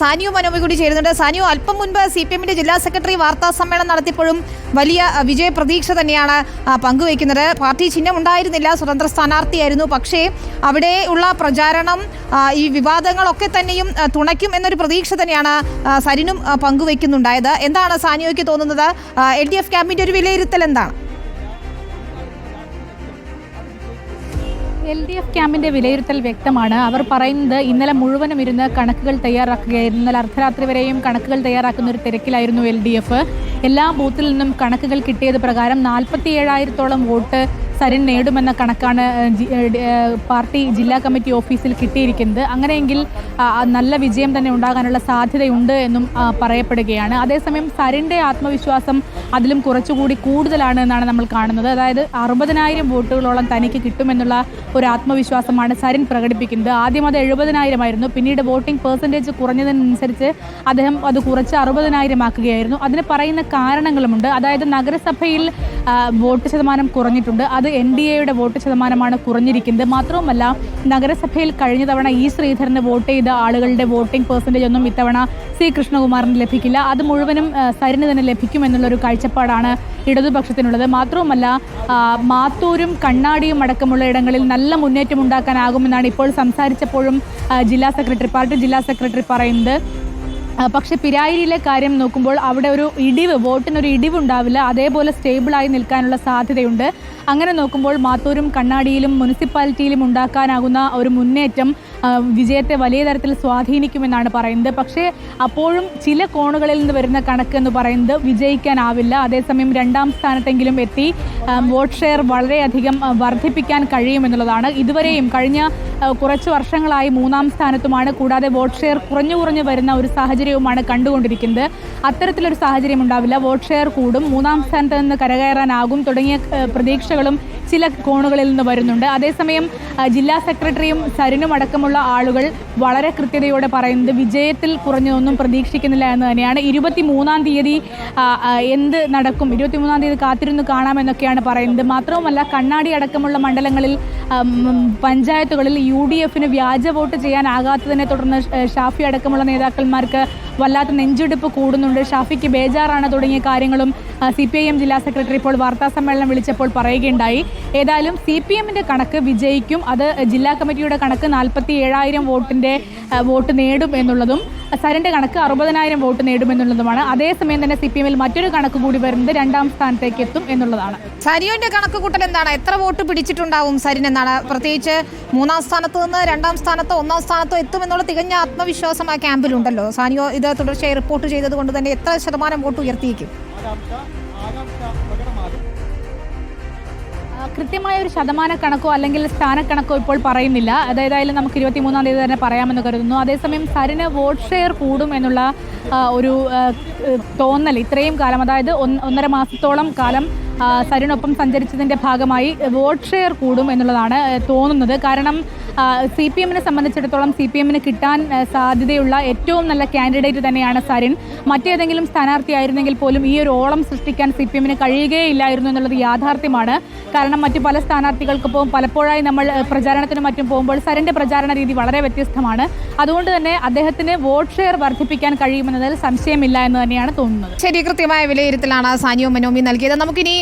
സാനിയോ മനോമി കൂടി ചേരുന്നുണ്ട്. സാനിയോ, അല്പം മുൻപ് CPM-ന്റെ ജില്ലാ സെക്രട്ടറി വാർത്താ സമ്മേളനം നടത്തിയപ്പോഴും വലിയ വിജയ പ്രതീക്ഷ തന്നെയാണ് പങ്കുവയ്ക്കുന്നത്. പാർട്ടി ചിഹ്നം ഉണ്ടായിരുന്നില്ല, സ്വതന്ത്ര സ്ഥാനാർത്ഥിയായിരുന്നു. പക്ഷേ അവിടെ ഉള്ള പ്രചാരണം, ഈ വിവാദങ്ങളൊക്കെ തന്നെയും തുണയ്ക്കും എന്നൊരു പ്രതീക്ഷ തന്നെയാണ് സരിനും പങ്കുവയ്ക്കുന്നുണ്ടായത്. എന്താണ് സാനിയോയ്ക്ക് തോന്നുന്നത്? LDF ക്യാമ്പിന്റെ ഒരു വിലയിരുത്തൽ എന്താണ്? LDF ക്യാമ്പിന്റെ വിലയിരുത്തൽ വ്യക്തമാണ്. അവർ പറയുന്നത് ഇന്നലെ മുഴുവനും ഇരുന്ന് കണക്കുകൾ തയ്യാറാക്കുകയായിരുന്നു. ഇന്നലെ അർദ്ധരാത്രി വരെയും കണക്കുകൾ തയ്യാറാക്കുന്ന ഒരു തിരക്കിലായിരുന്നു LDF. എല്ലാ ബൂത്തിൽ നിന്നും കണക്കുകൾ കിട്ടിയത് പ്രകാരം 47,000-ഓളം വോട്ട് സരിൻ നേടുമെന്ന കണക്കാണ് പാർട്ടി ജില്ലാ കമ്മിറ്റി ഓഫീസിൽ കിട്ടിയിരിക്കുന്നത്. അങ്ങനെയെങ്കിൽ നല്ല വിജയം തന്നെ ഉണ്ടാകാനുള്ള സാധ്യതയുണ്ട് എന്നും പറയപ്പെടുകയാണ്. അതേസമയം സരിൻ്റെ ആത്മവിശ്വാസം അതിലും കുറച്ചുകൂടി കൂടുതലാണ് എന്നാണ് നമ്മൾ കാണുന്നത്. അതായത് 60,000 വോട്ടുകളോളം തനിക്ക് കിട്ടുമെന്നുള്ള ഒരു ആത്മവിശ്വാസമാണ് സരിൻ പ്രകടിപ്പിക്കുന്നത്. ആദ്യം അത് 70,000 ആയിരുന്നു. പിന്നീട് വോട്ടിംഗ് പെർസെൻറ്റേജ് കുറഞ്ഞതിനനുസരിച്ച് അദ്ദേഹം അത് കുറച്ച് 60,000 ആക്കുകയായിരുന്നു. അതിന് പറയുന്ന കാരണങ്ങളുമുണ്ട്. അതായത് നഗരസഭയിൽ വോട്ട് ശതമാനം കുറഞ്ഞിട്ടുണ്ട്. അത് NDAയുടെ വോട്ട് ശതമാനമാണ് കുറഞ്ഞിരിക്കുന്നത്. മാത്രവുമല്ല, നഗരസഭയിൽ കഴിഞ്ഞ തവണ E ശ്രീധരന് വോട്ട് ചെയ്ത ആളുകളുടെ വോട്ടിംഗ് പെർസെൻറ്റേജ് ഒന്നും ഇത്തവണ C കൃഷ്ണകുമാറിന് ലഭിക്കില്ല. അത് മുഴുവനും സരിന് തന്നെ ലഭിക്കുമെന്നുള്ളൊരു കാഴ്ചപ്പാടാണ് ഇടതുപക്ഷത്തിനുള്ളത്. മാത്രവുമല്ല, മാത്തൂരും കണ്ണാടിയും അടക്കമുള്ള ഇടങ്ങളിൽ നല്ല മുന്നേറ്റം ഉണ്ടാക്കാനാകുമെന്നാണ് ഇപ്പോൾ സംസാരിച്ചപ്പോഴും പാർട്ടി ജില്ലാ സെക്രട്ടറി പറയുന്നത്. പക്ഷെ പിരായിരിയിലെ കാര്യം നോക്കുമ്പോൾ അവിടെ ഒരു വോട്ടിനൊരു ഇടിവുണ്ടാവില്ല. അതേപോലെ സ്റ്റേബിളായി നിൽക്കാനുള്ള സാധ്യതയുണ്ട്. അങ്ങനെ നോക്കുമ്പോൾ മാത്തൂരും കണ്ണാടിയിലും മുനിസിപ്പാലിറ്റിയിലും ഉണ്ടാക്കാനാകുന്ന ഒരു മുന്നേറ്റം വിജയത്തെ വലിയ തരത്തിൽ സ്വാധീനിക്കുമെന്നാണ് പറയുന്നത്. പക്ഷേ അപ്പോഴും ചില കോണുകളിൽ നിന്ന് വരുന്ന കണക്കെന്ന് പറയുന്നത് വിജയിക്കാനാവില്ല. അതേസമയം 2ാം സ്ഥാനത്തെങ്കിലും എത്തി വോട്ട് ഷെയർ വളരെയധികം വർദ്ധിപ്പിക്കാൻ കഴിയുമെന്നുള്ളതാണ്. ഇതുവരെയും കഴിഞ്ഞ കുറച്ച് വർഷങ്ങളായി 3ാം സ്ഥാനത്തുമാണ്. കൂടാതെ വോട്ട് ഷെയർ കുറഞ്ഞു വരുന്ന ഒരു സാഹചര്യവുമാണ് കണ്ടുകൊണ്ടിരിക്കുന്നത്. അത്തരത്തിലൊരു സാഹചര്യം ഉണ്ടാവില്ല. വോട്ട് ഷെയർ കൂടും, 3ാം സ്ഥാനത്ത് നിന്ന് കരകയറാനാകും തുടങ്ങിയ പ്രതീക്ഷകളും ചില കോണുകളിൽ നിന്ന് വരുന്നുണ്ട്. അതേസമയം ജില്ലാ സെക്രട്ടറിയും സരിനും അടക്കമുള്ള ആളുകൾ വളരെ കൃത്യതയോടെ പറയുന്നത് വിജയത്തിൽ കുറഞ്ഞതൊന്നും പ്രതീക്ഷിക്കുന്നില്ല എന്ന് തന്നെയാണ്. 23-ാം തീയതി എന്ത് നടക്കും, 23-ാം തീയതി കാത്തിരുന്ന് കാണാമെന്നൊക്കെയാണ് പറയുന്നത്. മാത്രവുമല്ല, കണ്ണാടി അടക്കമുള്ള മണ്ഡലങ്ങളിൽ പഞ്ചായത്തുകളിൽ UDFന് വ്യാജ വോട്ട് ചെയ്യാനാകാത്തതിനെ തുടർന്ന് ഷാഫി അടക്കമുള്ള നേതാക്കന്മാർക്ക് വല്ലാത്ത നെഞ്ചെടുപ്പ് കൂടുന്നുണ്ട്. ഷാഫിക്ക് ബേജാറാണ് തുടങ്ങിയ കാര്യങ്ങളും CPIM ജില്ലാ സെക്രട്ടറി ഇപ്പോൾ വാർത്താ സമ്മേളനം വിളിച്ചപ്പോൾ പറയുകയുണ്ടായി. ഏതായാലും CPM-ന്റെ കണക്ക് വിജയിക്കും. അത് ജില്ലാ കമ്മിറ്റിയുടെ കണക്ക് 47,000 വോട്ട് നേടും എന്നുള്ളതും സരിൻ്റെ കണക്ക് 60,000 വോട്ട് നേടുമെന്നുള്ളതുമാണ്. അതേസമയം തന്നെ CPM-ൽ മറ്റൊരു കണക്ക് കൂടി വരുന്നത് 2ാം സ്ഥാനത്തേക്ക് എത്തും എന്നുള്ളതാണ്. സരിയുടെ കണക്ക് കൂട്ടൽ എന്താണ്? എത്ര വോട്ട് പിടിച്ചിട്ടുണ്ടാവും സരിൻ എന്നാണ്? പ്രത്യേകിച്ച് 3ാം സ്ഥാനത്ത് നിന്ന് 2ാം സ്ഥാനത്തോ 1ാം സ്ഥാനത്തോ എത്തുമെന്നുള്ള തികഞ്ഞ ആത്മവിശ്വാസം ആ ക്യാമ്പിലുണ്ടല്ലോ. സാനിയോ ഇത് തുടർച്ചയായി റിപ്പോർട്ട് ചെയ്തത് കൊണ്ട് തന്നെ എത്ര ശതമാനം വോട്ട് ഉയർത്തിയേക്കും? കൃത്യമായ ഒരു ശതമാന കണക്കോ അല്ലെങ്കിൽ സ്ഥാനക്കണക്കോ ഇപ്പോൾ പറയുന്നില്ല. അതായത് നമുക്ക് 23-ാം തീയതി തന്നെ പറയാമെന്ന് കരുതുന്നു. അതേസമയം സരിന് വോട്ട് ഷെയർ കൂടും എന്നുള്ള ഒരു തോന്നൽ ഇത്രയും കാലം, അതായത് 1.5 മാസത്തോളം കാലം സരിനൊപ്പം സഞ്ചരിച്ചതിൻ്റെ ഭാഗമായി വോട്ട് ഷെയർ കൂടും എന്നുള്ളതാണ് തോന്നുന്നത്. കാരണം CPM-നെ സംബന്ധിച്ചിടത്തോളം CPM-ന് കിട്ടാൻ സാധ്യതയുള്ള ഏറ്റവും നല്ല കാൻഡിഡേറ്റ് തന്നെയാണ് സരിൻ. മറ്റേതെങ്കിലും സ്ഥാനാർത്ഥിയായിരുന്നെങ്കിൽ പോലും ഈ ഒരു ഓളം സൃഷ്ടിക്കാൻ CPM-ന് കഴിയുകയില്ലായിരുന്നു എന്നുള്ളത് യാഥാർത്ഥ്യമാണ്. കാരണം മറ്റു പല സ്ഥാനാർത്ഥികൾക്കൊപ്പം പലപ്പോഴായി നമ്മൾ പ്രചാരണത്തിനും മറ്റും പോകുമ്പോൾ സരിൻ്റെ പ്രചാരണ രീതി വളരെ വ്യത്യസ്തമാണ്. അതുകൊണ്ട് തന്നെ അദ്ദേഹത്തിന് വോട്ട് ഷെയർ വർദ്ധിപ്പിക്കാൻ കഴിയുമെന്നതിൽ സംശയമില്ല എന്ന് തന്നെയാണ് തോന്നുന്നത്. ശരി, കൃത്യമായ വിലയിരുത്തലാണ് സാനിയോ മനോമി നൽകിയത്. നമുക്കിനി